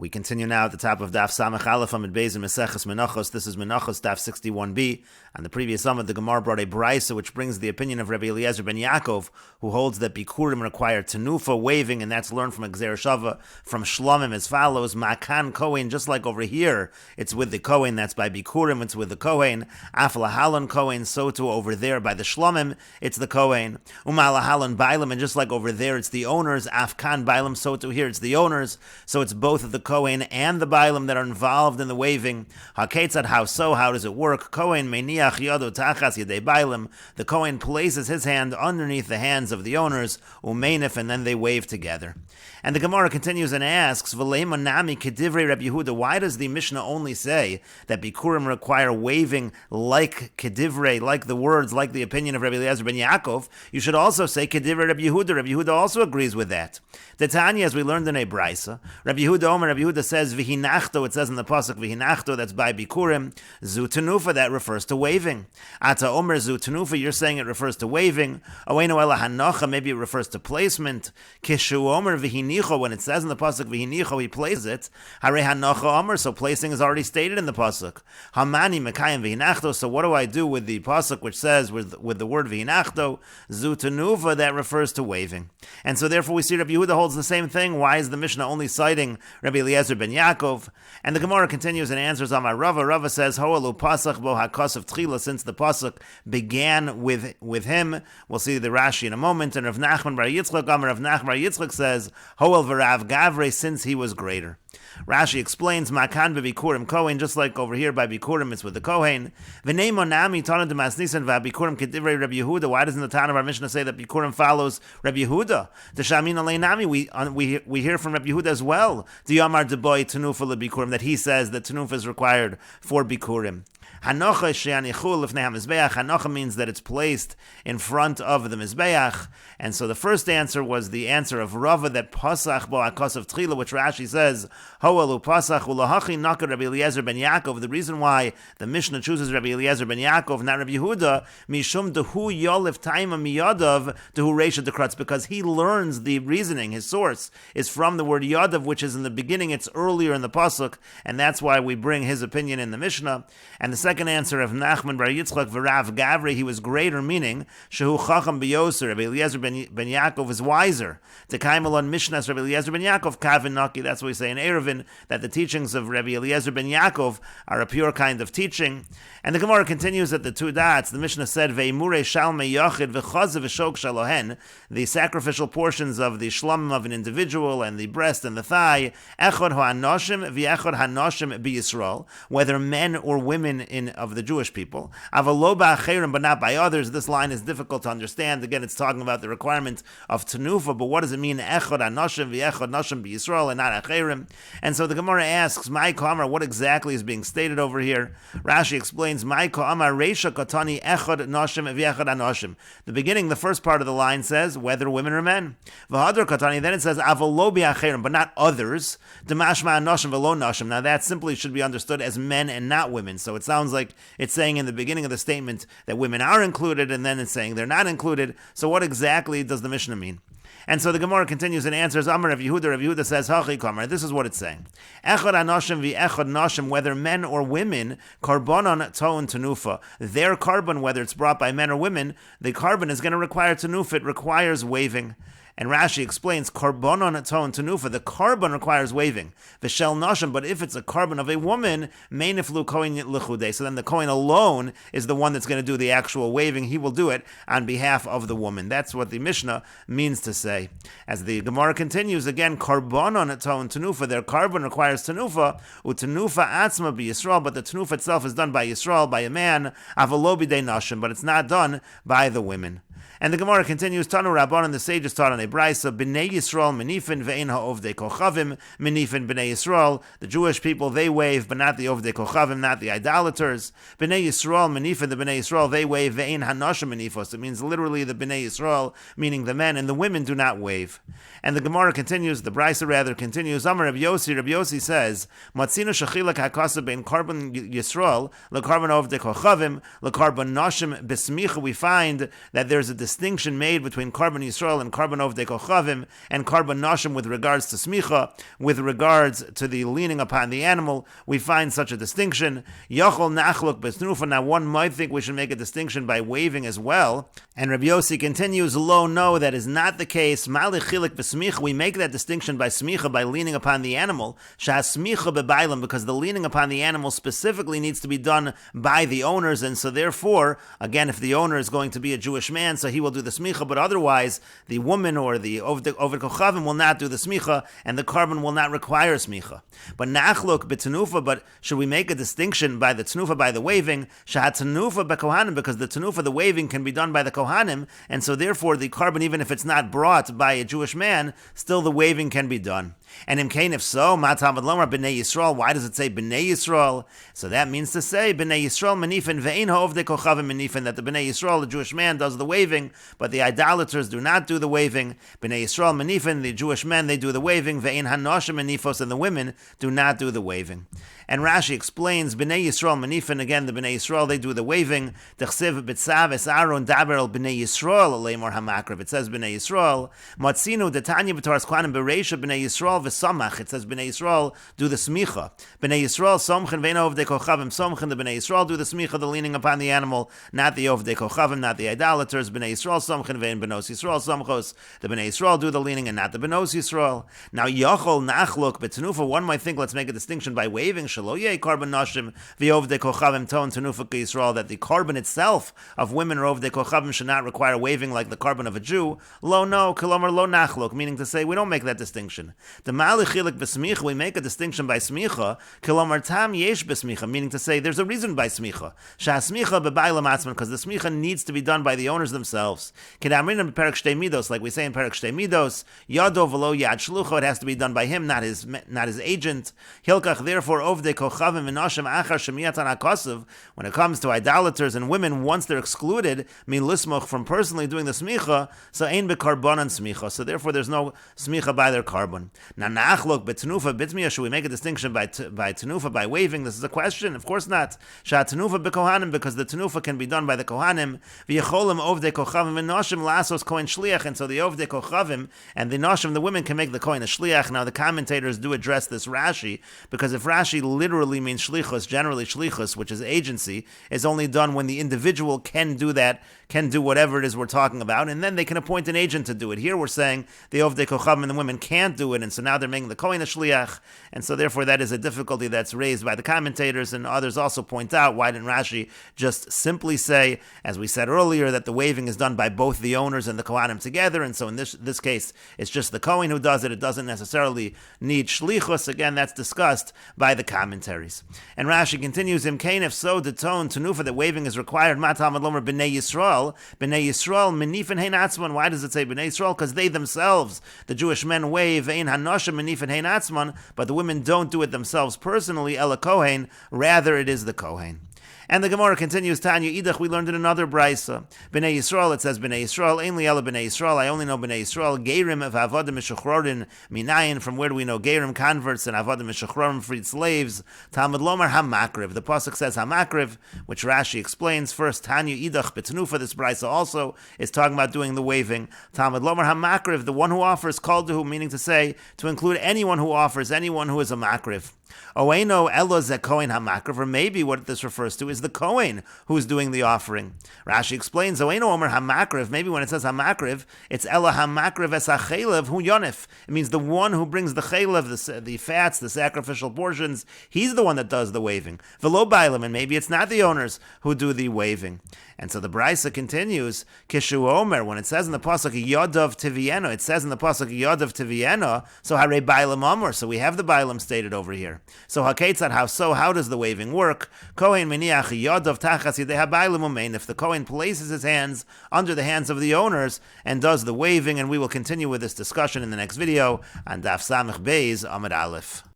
We continue now at the top of Daf Samach Aleph Amid Beis in Meseches Menachos. This is Menachos Daf 61b. On the previous Amid, the Gemara brought a brisa which brings the opinion of Rabbi Eliezer ben Yaakov, who holds that Bikurim require tenufa, waving, and that's learned from a Gzer Shava from Shlomim as follows: Makan Kohen, just like over here, it's with the Kohen, that's by Bikurim, it's with the Kohen. Aflahalon Kohen, so too over there by the Shlomim, it's the Kohen. Umalahalon Bailam, and just like over there, it's the owners. Afkan Bailam, so too here, it's the owners. So it's both of the Kohen and the Bailam that are involved in the waving. Haketzad, how so? How does it work? Kohen meniach yado tachas yedei Bailam. The Kohen places his hand underneath the hands of the owners, umeinif, and then they wave together. And the Gemara continues and asks, V'leima nami kedivrei Rabbi Yehuda. Why does the Mishnah only say that Bikurim require waving like kedivrei, like the words, like the opinion of Rabbi Eliezer ben Yaakov? You should also say kedivrei Rabbi Yehuda. Rabbi Yehuda also agrees with that. The Tanya, as we learned in a brisa, Rabbi Yehuda says v'hinachto. It says in the pasuk v'hinachto. That's by Bikurim. Zu tenufa, that refers to waving. Ata omer zu tenufa. You're saying it refers to waving. Oeinu ela hanocha. Maybe it refers to placement. Kishu omer v'hinicho. When it says in the pasuk v'hinicho, he places it. Hare hanocha omer. So placing is already stated in the pasuk. Hamani mekayim v'hinachto. So what do I do with the pasuk which says with the word v'hinachto? Zu tenufa, that refers to waving. And so therefore we see Rabbi Yehuda holds the same thing. Why is the Mishnah only citing Rabbi Eliezer ben Yaakov? And the Gemara continues and answers Amar Rava. Rava says, Ho'alu pasach bo hakasav tchila, since the pasuk began with him. We'll see the Rashi in a moment. And Rav Nachman bar Yitzchak, Amar Rav Nachman bar Yitzchak says, Ho'al v'rav gavre, since he was greater. Rashi explains, Makan b'Bikurim Kohen, just like over here by Bikurim, it's with the Kohen. V'nei monami tana d'mas nisan v'Bikurim kedivrei Rabbi Yehuda. Why doesn't the Tana of our Mishnah say that Bikurim follows Rabbi Yehuda? The Shamin alei nami, we hear from Rabbi Yehuda as well. The Amar deboy tenufa leBikurim, that he says that tenufa is required for Bikurim. Hanocha she'anichul lifnei hamizbeach. Hanocha means that it's placed in front of the mizbeach. And so the first answer was the answer of Rava, that pasach bo hakasav tchila, which Rashi says ho'alu pasach ulahachi naka Rabbi Eliezer ben Yaakov. The reason why the Mishnah chooses Rabbi Eliezer ben Yaakov, not Rabbi Yehuda, mishum dehu yolif taima miyadav dehu reisha dekratz, because he learns the reasoning. His source is from the word yadav, which is in the beginning. It's earlier in the pasuk, and that's why we bring his opinion in the Mishnah. And the second answer of Nachman bar Yitzchak, v'rav gavri, he was greater, meaning shehu chacham biyoser, Rabbi Eliezer ben Yaakov is wiser. Tekayim alon Mishnahs Rabbi Eliezer ben Yaakov kavin naki. That's what we say in Eruvin, that the teachings of Rabbi Eliezer ben Yaakov are a pure kind of teaching. And the Gemara continues at the two dots. The Mishnah said ve'imurei shalmei yachid v'chazav v'shok shalohen, the sacrificial portions of the shlomim of an individual and the breast and the thigh, echad ha'anoshim v'echad ha'noshim b'Yisrael, whether men or women of the Jewish people. Avalo ba'acherim, but not by others. This line is difficult to understand. Again, it's talking about the requirement of tenufa, but what does it mean? Echad ha'noshim v'echad noshim b'Yisrael, and not acherim. And so the Gemara asks, Mai Kamar, what exactly is being stated over here? Rashi explains, Mai Kamar reisha katani echad noshim v'echad ha'noshim. The beginning, the first part of the line says whether women or men. V'hadar katani, then it says avalo b'acherim, but not others. Demashma noshim v'lo noshim. Now that simply should be understood as men and not women. So it sounds like it's saying in the beginning of the statement that women are included, and then it's saying they're not included. So what exactly does the Mishnah mean? And so the Gemara continues and answers, Amar Rav Yehuda. Rav Yehuda says, Hachi Kamar, this is what it's saying. Echad anoshim v'echad noshim, whether men or women, karbonon toon tenufa. Their carbon, whether it's brought by men or women, the carbon is going to require tenufa. It requires waving. And Rashi explains, karbonon toon tenufa, the carbon requires waving. V'shel noshim, but if it's a carbon of a woman, meiniflu kohen l'chudei. So then the kohen alone is the one that's going to do the actual waving. He will do it on behalf of the woman. That's what the Mishnah means to say. As the Gemara continues, again, karbonon toon tenufa, their carbon requires tenufa, utenufa atzma bi Yisrael, but the tenufa itself is done by Yisrael, by a man, avalo b'dei noshim, but it's not done by the women. And the Gemara continues, Tanu Rabbanan, the sages taught on a brisa, B'nei Yisrael menifin ve'in ha'ovdei kochavim menifin B'nei Yisrael. The Jewish people, they wave, but not the ovdei kochavim, not the idolaters. B'nei Yisrael menifin, the B'nei Yisrael, they wave, ve'in ha'noshim menifos. It means literally the B'nei Yisrael, meaning the men, and the women do not wave. And the Gemara continues, the brisa rather continues, Amar Rabbi Yossi says, Matzino shechilak ha'kasa bein carbon Yisrael, le'carbon ovdei kochavim, le'carbon noshim besmicha. We find that there's there's a distinction made between Karban Yisrael and Karban Ovdei Kochavim and Karban Nashim with regards to Smicha, with regards to the leaning upon the animal. We find such a distinction. Yachol Nachluk Besnufa. Now one might think we should make a distinction by waving as well. And Rabbi Yossi continues, Lo, no, that is not the case. Mali Chilik Besmicha. We make that distinction by Smicha, by leaning upon the animal. Shas Smicha Bebailam, because the leaning upon the animal specifically needs to be done by the owners, and so therefore, again, if the owner is going to be a Jewish man, so he will do the smicha, but otherwise, the woman or the Oved Kochavim will not do the smicha, and the Karban will not require smicha. But nachluk b'tenufa, but should we make a distinction by the tenufa, by the waving, shahat tenufa b'kohanim, because the tenufa, the waving, can be done by the kohanim, and so therefore the Karban, even if it's not brought by a Jewish man, still the waving can be done. And in Cain, if so, Matamad Lomar B'nei Yisrael, why does it say B'nei Yisrael? So that means to say B'nei Yisrael Menifin Ve'in Ha'ovdei Kochavim Menifin, that the B'nei Yisrael, the Jewish man, does the waving, but the idolaters do not do the waving. B'nei Yisrael Menifin, the Jewish men, they do the waving. Ve'in Hanoshim Menifos, and the women do not do the waving. And Rashi explains B'nei Yisrael Menifin, again, the B'nei Yisrael, they do the waving. T'chsiv b'tzav es Aaron daber el B'nei Yisrael leimor hamakriv. It says B'nei Yisrael. Matzinu detanya b'toras kohanim bereisha B'nei Yisrael v'samach. It says B'nei Yisrael do the smicha. B'nei Yisrael somchen ve'no ovdei kochavim somchen. The B'nei Yisrael do the smicha, the leaning upon the animal, not the ovdei kochavim, not the idolaters. B'nei Yisrael somchen ve'in benos Yisrael somchos. The B'nei Yisrael do the leaning and not the benos Yisrael. Now Yachol nachluk b'tenufa. One might think, let's make a distinction by waving. Shaloye Karban Nashim v'ovdei kochavim ton tenufa Yisrael, that the Karban itself of women or ovdei kochavim should not require waving like the Karban of a Jew. Lo no, kilomar lo nachluk, meaning to say we don't make that distinction. The malichilik b'smicha, we make a distinction by smicha. Kilomar tam yesh b'smicha, meaning to say there's a reason by smicha. Shasmicha b'baylam atzman, because the smicha needs to be done by the owners themselves. Kedamrin in Perek Shtei Midos, like we say in Perek Shtei Midos, yado v'lo yad shlucho, it has to be done by him, not his agent. Hilkach, therefore, ovdei kochavim v'nashim achar shemiyatan hakosiv, when it comes to idolaters and women, once they're excluded milismoch, from personally doing the smicha, so ein bekarbanan smicha, so therefore there's no smicha by their carbon. Now nachlok betenufa bitmiya, should we make a distinction by tenufa, by waving? This is a question. Of course not. Sha tenufa bekohanim, because the tenufa can be done by the kohanim. V'yecholim ovdei kochavim v'nashim lasos kohen shliach, and so the ovdei kochavim and the nashim, the women, can make the kohen a shliach. Now the commentators do address this Rashi, because if Rashi literally means shlichus, generally shlichus, which is agency, is only done when the individual can do that, can do whatever it is we're talking about, and then they can appoint an agent to do it. Here we're saying the ovdei kochavim and the women can't do it, and so now they're making the kohen a shliach, and so therefore that is a difficulty that's raised by the commentators, and others also point out, why didn't Rashi just simply say, as we said earlier, that the waving is done by both the owners and the kohanim together, and so in this case, it's just the kohen who does it. It doesn't necessarily need shlichus. Again, that's discussed by the commentaries. And Rashi continues, Imkain, if so, the tone tenufa, that waving is required. Matamad lomer b'nei Yisrael, menifin hein atzman. Why does it say b'nei Yisrael? Because they themselves, the Jewish men, wave ein hanoshim menifin hein atzman, but the women don't do it themselves personally. Ela kohen, rather it is the kohen. And the Gemara continues, Tanya Idach, we learned in another brisa. B'nei Yisrael, it says B'nei Yisrael, Einli Ela B'nei Yisrael, I only know B'nei Yisrael, Geirim of Avodim Meshachrorin, Minayin, from where do we know Geirim, converts, and Avodim Meshachrorin, freed slaves. Talmud Lomar HaMakriv, the Pasuk says HaMakriv, which Rashi explains. First, Tanya Idach B'Tnufa, this brisa also is talking about doing the waving. Talmud Lomar HaMakriv, the one who offers, called to, meaning to say, to include anyone who offers, anyone who is a Makriv. Oeno Elo Ze Kohen HaMakriv, or maybe what this refers to is the Kohen who's doing the offering. Rashi explains, Oeno Omer HaMakriv, maybe when it says HaMakriv, it's Elo HaMakriv Es HaChelev Hu Yonif. It means the one who brings the chelev, the fats, the sacrificial portions, he's the one that does the waving. Velo Bailam, and maybe it's not the owners who do the waving. And so the brisa continues, Kishu Omer, when it says in the pasuk Yodav Tivieno, it says in the pasuk Yodav Tivieno, so Hare Bailam Omer, so we have the Bailam stated over here. So Haketzad, how does the waving work? Kohen Miniach Yodav Tachas Yidei HaBailam Umein, if the Kohen places his hands under the hands of the owners and does the waving, and we will continue with this discussion in the next video on Daf 61b Amud Aleph.